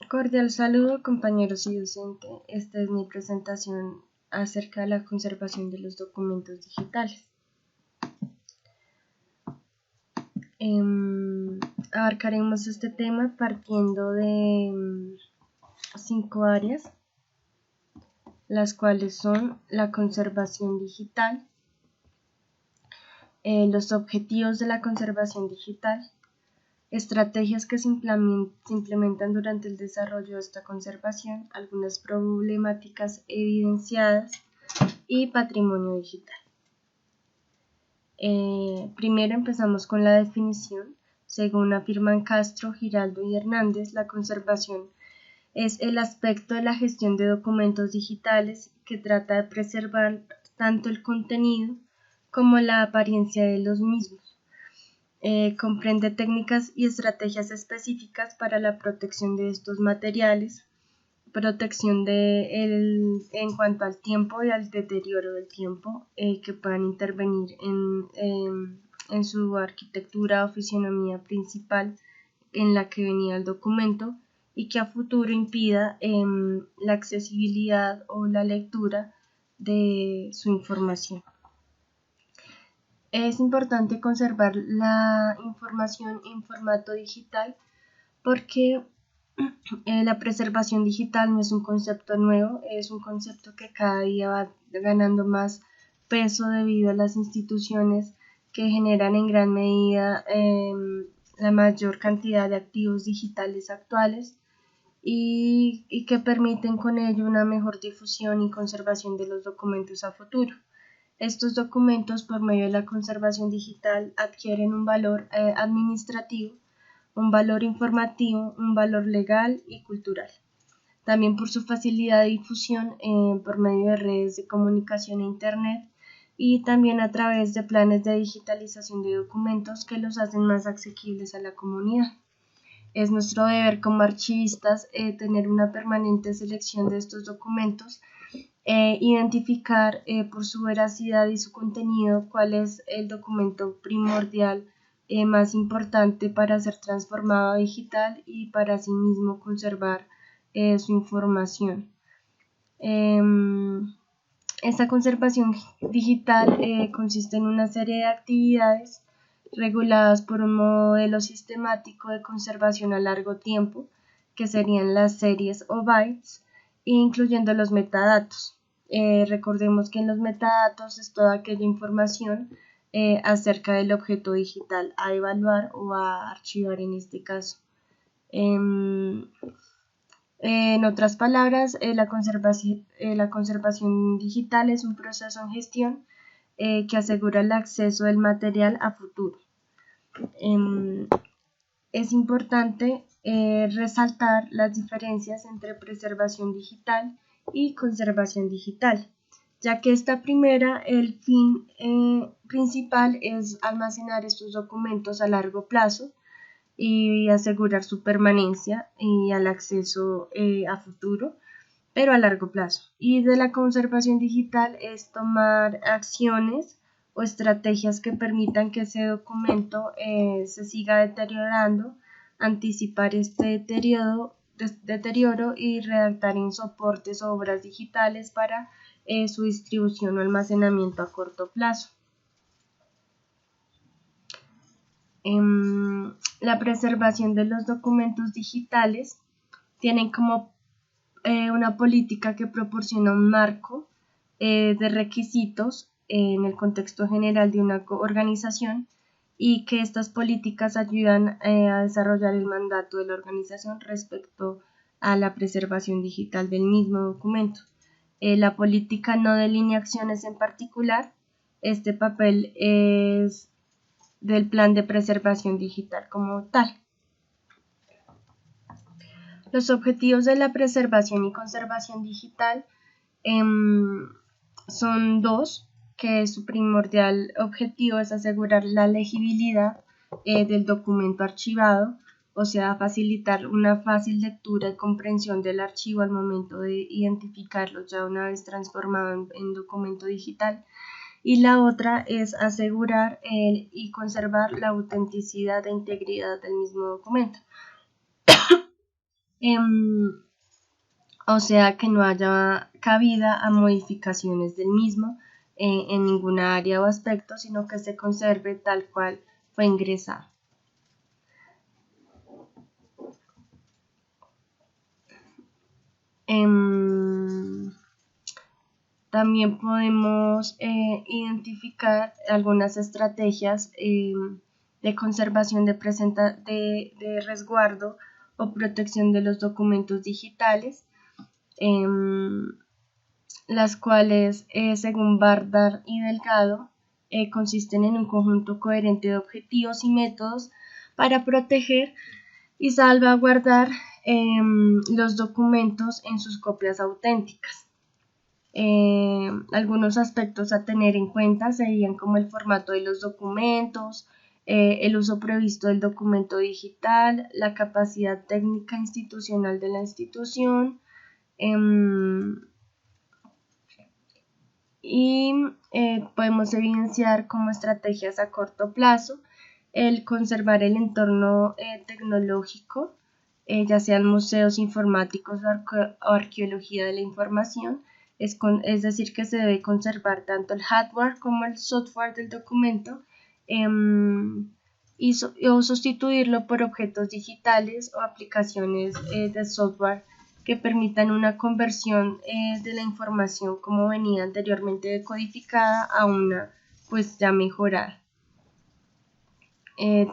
Cordial saludo, compañeros y docente. Esta es mi presentación acerca de la conservación de los documentos digitales. Abarcaremos este tema partiendo de 5 áreas, las cuales son la conservación digital, los objetivos de la conservación digital, estrategias que se implementan durante el desarrollo de esta conservación, algunas problemáticas evidenciadas y patrimonio digital. Primero empezamos con la definición. Según afirman Castro, Giraldo y Hernández, la conservación es el aspecto de la gestión de documentos digitales que trata de preservar tanto el contenido como la apariencia de los mismos. Comprende técnicas y estrategias específicas para la protección de estos materiales, protección en cuanto al tiempo y al deterioro del tiempo que puedan intervenir en su arquitectura o fisionomía principal en la que venía el documento y que a futuro impida la accesibilidad o la lectura de su información. Es importante conservar la información en formato digital porque la preservación digital no es un concepto nuevo, es un concepto que cada día va ganando más peso debido a las instituciones que generan en gran medida la mayor cantidad de activos digitales actuales y que permiten con ello una mejor difusión y conservación de los documentos a futuro. Estos documentos, por medio de la conservación digital, adquieren un valor administrativo, un valor informativo, un valor legal y cultural. También por su facilidad de difusión por medio de redes de comunicación e Internet y también a través de planes de digitalización de documentos que los hacen más asequibles a la comunidad. Es nuestro deber como archivistas tener una permanente selección de estos documentos, identificar por su veracidad y su contenido cuál es el documento primordial más importante para ser transformado a digital y para asimismo conservar su información. Esta conservación digital consiste en una serie de actividades reguladas por un modelo sistemático de conservación a largo tiempo, que serían las series o bytes, incluyendo los metadatos. Recordemos que en los metadatos es toda aquella información acerca del objeto digital a evaluar o a archivar en este caso. En otras palabras, la conservación digital es un proceso en gestión que asegura el acceso del material a futuro. Es importante resaltar las diferencias entre preservación digital y conservación digital, ya que esta primera, el fin principal es almacenar estos documentos a largo plazo y asegurar su permanencia y el acceso a futuro, pero a largo plazo. Y de la conservación digital es tomar acciones o estrategias que permitan que ese documento se siga deteriorando, anticipar este deterioro y redactar en soportes o obras digitales para su distribución o almacenamiento a corto plazo. La preservación de los documentos digitales tienen como una política que proporciona un marco de requisitos en el contexto general de una organización y que estas políticas ayudan a desarrollar el mandato de la organización respecto a la preservación digital del mismo documento. La política no delinea acciones en particular. Este papel es del plan de preservación digital como tal. Los objetivos de la preservación y conservación digital son dos, que su primordial objetivo es asegurar la legibilidad del documento archivado, o sea, facilitar una fácil lectura y comprensión del archivo al momento de identificarlo ya una vez transformado en documento digital. Y la otra es asegurar y conservar la autenticidad e integridad del mismo documento. o sea que no haya cabida a modificaciones del mismo en ninguna área o aspecto, sino que se conserve tal cual fue ingresado. También podemos identificar algunas estrategias de conservación de resguardo o protección de los documentos digitales, las cuales, según Bardar y Delgado, consisten en un conjunto coherente de objetivos y métodos para proteger y salvaguardar los documentos en sus copias auténticas. Algunos aspectos a tener en cuenta serían como el formato de los documentos, el uso previsto del documento digital, la capacidad técnica institucional de la institución, y podemos evidenciar como estrategias a corto plazo el conservar el entorno tecnológico, ya sean museos informáticos o arqueología de la información, es decir, que se debe conservar tanto el hardware como el software del documento o sustituirlo por objetos digitales o aplicaciones de software que permitan una conversión de la información como venía anteriormente decodificada a una pues ya mejorada.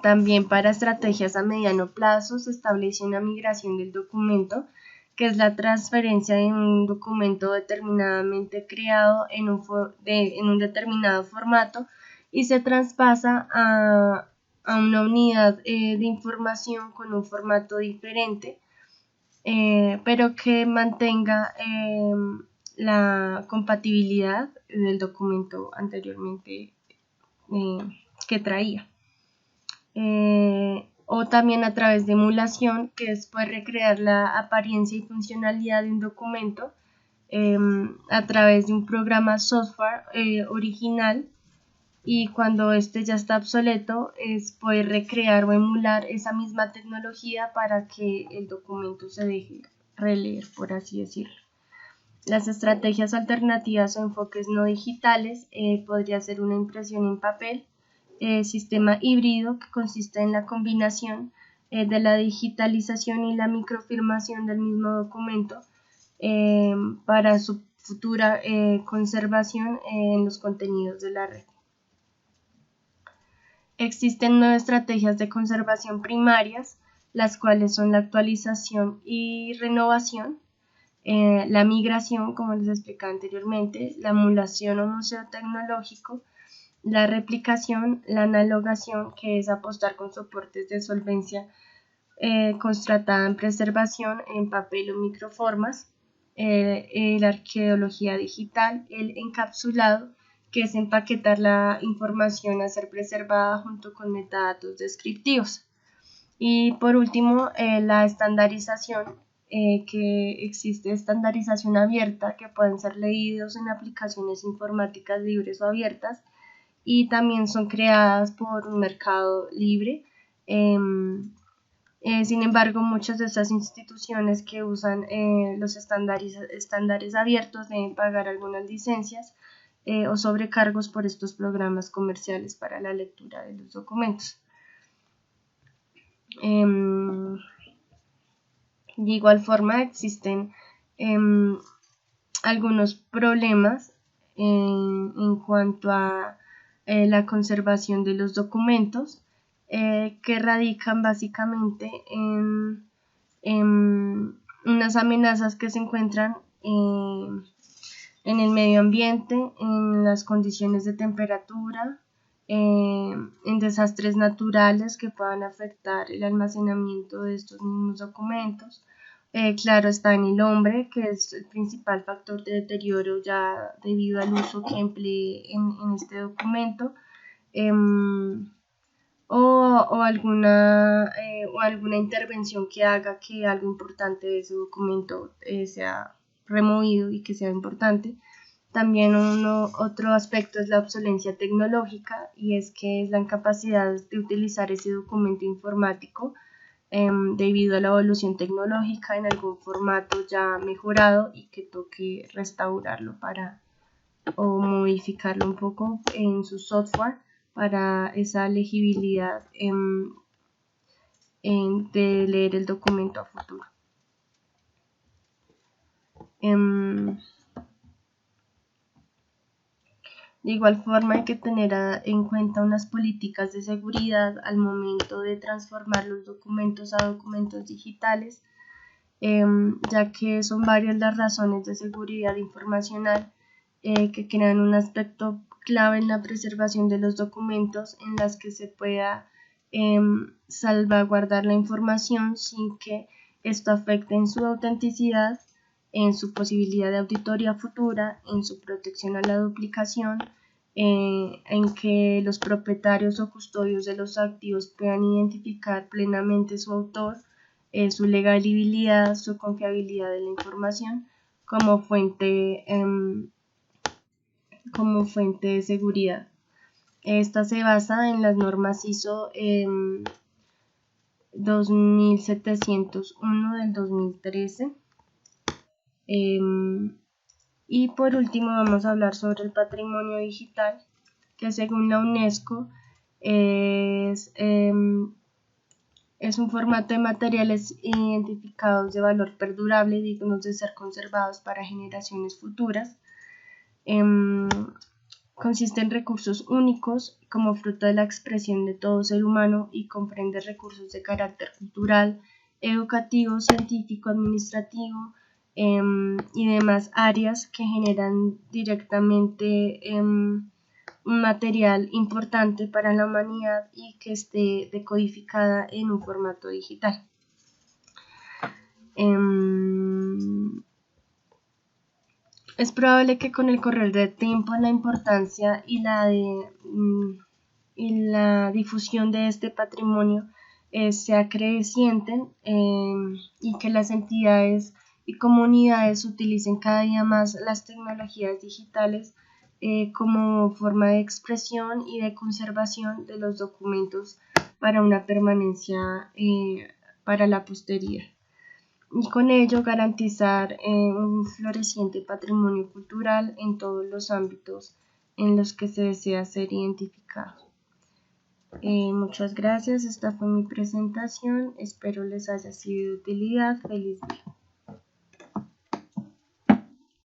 También para estrategias a mediano plazo se establece una migración del documento, que es la transferencia de un documento determinadamente creado en un determinado formato y se traspasa a una unidad de información con un formato diferente, pero que mantenga la compatibilidad del documento anteriormente que traía. O también a través de emulación, que es poder recrear la apariencia y funcionalidad de un documento a través de un programa software original, y cuando este ya está obsoleto es poder recrear o emular esa misma tecnología para que el documento se deje releer, por así decirlo. Las estrategias alternativas o enfoques no digitales podría ser una impresión en papel, sistema híbrido, que consiste en la combinación de la digitalización y la microfilmación del mismo documento para su futura conservación en los contenidos de la red. Existen 9 estrategias de conservación primarias, las cuales son la actualización y renovación, la migración, como les explicaba anteriormente, la emulación o museo tecnológico, la replicación, la analogación, que es apostar con soportes de solvencia constatada en preservación en papel o microformas, la arqueología digital, el encapsulado, que es empaquetar la información a ser preservada junto con metadatos descriptivos. Y por último, la estandarización, que existe estandarización abierta, que pueden ser leídos en aplicaciones informáticas libres o abiertas, y también son creadas por un mercado libre. Sin embargo, muchas de estas instituciones que usan los estándares abiertos deben pagar algunas licencias o sobrecargos por estos programas comerciales para la lectura de los documentos. De igual forma, existen algunos problemas en cuanto a la conservación de los documentos, que radican básicamente en unas amenazas que se encuentran en el medio ambiente, en las condiciones de temperatura, en desastres naturales que puedan afectar el almacenamiento de estos mismos documentos. Claro está en el hombre, que es el principal factor de deterioro ya debido al uso que emplee en este documento, o alguna intervención que haga que algo importante de ese documento sea removido y que sea importante. También otro aspecto es la obsolencia tecnológica, y es que es la incapacidad de utilizar ese documento informático debido a la evolución tecnológica en algún formato ya mejorado y que toque restaurarlo o modificarlo un poco en su software para esa legibilidad de leer el documento a futuro. De igual forma hay que tener en cuenta unas políticas de seguridad al momento de transformar los documentos a documentos digitales, ya que son varias las razones de seguridad informacional que crean un aspecto clave en la preservación de los documentos en las que se pueda salvaguardar la información sin que esto afecte en su autenticidad, en su posibilidad de auditoría futura, en su protección a la duplicación, en que los propietarios o custodios de los activos puedan identificar plenamente su autor, su legalidad, su confiabilidad de la información como fuente de seguridad. Esta se basa en las normas ISO 2701 del 2013. Y por último vamos a hablar sobre el patrimonio digital, que según la UNESCO es un formato de materiales identificados de valor perdurable dignos de ser conservados para generaciones futuras. Consiste en recursos únicos como fruto de la expresión de todo ser humano y comprende recursos de carácter cultural, educativo, científico, administrativo y demás áreas que generan directamente un material importante para la humanidad y que esté decodificada en un formato digital. Es probable que con el correr del tiempo la importancia y la difusión de este patrimonio sea creciente y que las entidades y comunidades utilicen cada día más las tecnologías digitales como forma de expresión y de conservación de los documentos para una permanencia para la posteridad. Y con ello garantizar un floreciente patrimonio cultural en todos los ámbitos en los que se desea ser identificado. Muchas gracias, esta fue mi presentación, espero les haya sido de utilidad. Feliz día.